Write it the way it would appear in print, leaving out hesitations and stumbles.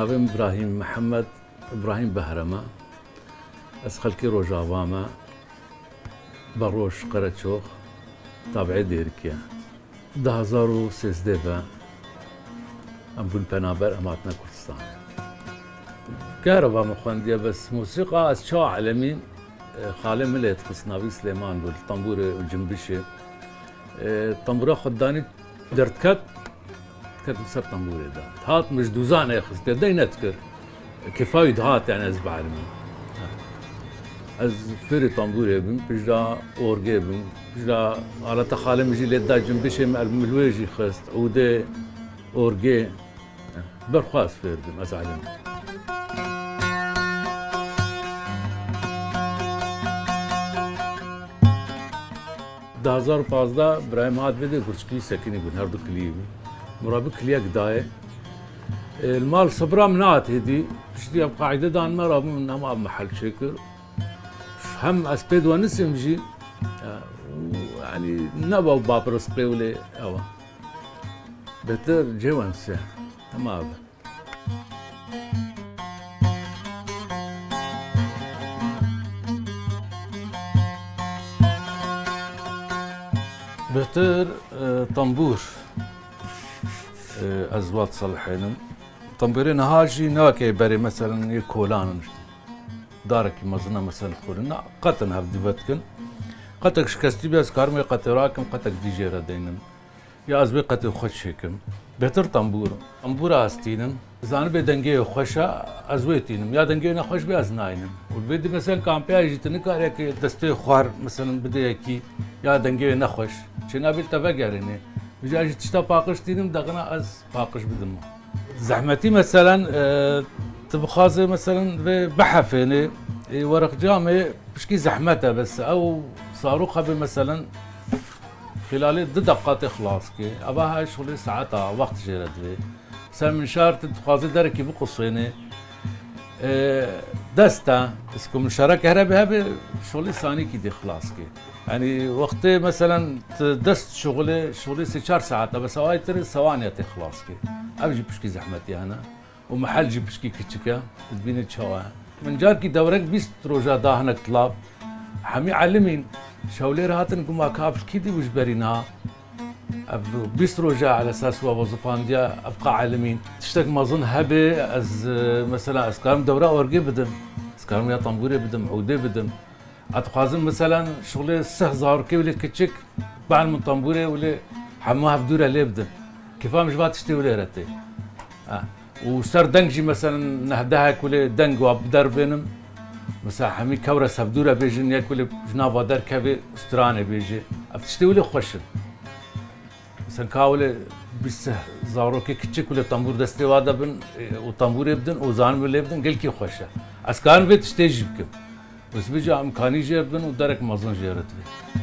ناویم ابراهیم محمد ابراهیم بهرمه از خلکی روجاوامه باروش قرچوخ تابعی دیرکیه 2013 به ام بون پنابر اماتنا کردستان كهرباء مخندية بس موسيقى از شو عالمين خالي مليت خصناوي سليمان بالطنبور والجنبشي الطنبورة خداني درت كت مسر طنبوري دا هات مش دوزانة يا خصتي داي نتكر كفايد هات يعني از بعلمي از فيري طنبوري بن بجدا اورجي بن بجدا على تخالي مجي ليدا جنبشي ملويجي خست عودي اورجي برخواس فير بن از علمي 2015 ابراهيم هاد فيدي برشكلي ساكني بن هردو كليب مرابي كليك داي المال صبرا منات هدي بشتي ابقى قاعده دان مرابي منها ما محل شكر هم اسبيد ونسم جي يعني نبا بابرس قيولي اوا بتر جوانسه تمام بهتر طنبور ازوات صلحينم طنبورين هاجي ناكي بري مثلا يكولان دارك مزنا مثلا خورنا قطن هاف دفتكن قطك شكستي بس كارمي قطراكم قطك ديجي ردينم يا ازبي قطي خوش هيكم بهتر طنبور استينم زان بدنگي خوشا ازويتينم يا دنگي نخوش بياز ناينم والفيدي مثلا كان بياجي تنكارك دستي خوار مثلا بديكي يا دنگي نخوش شنابيل تفقرني بجاج تشتا باقش تينم دغنا از باقش بدم زحمتي مثلا تبخازي مثلا بحفيني ورق جامي بشكي زحمتها بس او صاروخها مثلا خلال 2 دقات خلاص كي اباها شغلي ساعتها وقت جيرت بي مثلا من شهر تتخازي دركي بقصيني دستا اسكو من شهر كهرباء شغلي ثاني كي دي خلاص كي يعني وقت مثلا دست شغلي 4 ساعات بس هاي ترى ثواني تخلص كي ابجي بشكي زحمتي انا ومحل جي بشكي كتشكا تبيني تشوا من جاركي دورك 20 روجا داهنك طلاب حمي علمين شاولي رهاتن كما كابش كيدي وش برينا 20 روجا على اساس وظيفان ديا ابقى علمين تشتك ما اظن هبه از مثلا اسكارم دوره اورجي بدم اسكارم يا طنبوري بدم عودي بدم اتخازم مثلا شغلي سهزار كي ولا كتشك بعد من طنبوري ولا حماها بدوره ليه بدم كيفاه مش باتشتي ولا رتي وصار دنجي مثلا نهدهك ولا دنج وابدر بينم مثلا حمي كورة سفدورة بيجن ياكل جنابا در كبي استراني بيجي افتشتي ولا خوشن مثلا كاولي بس زاروكي كتشك ولا طنبور دستي وادا بن وطنبور يبدن وزان ولا يبدن قال كي خوشه اسكان بيت تشتي جيبكم بس بيجي امكاني جيبن ودرك مازن جيرت بي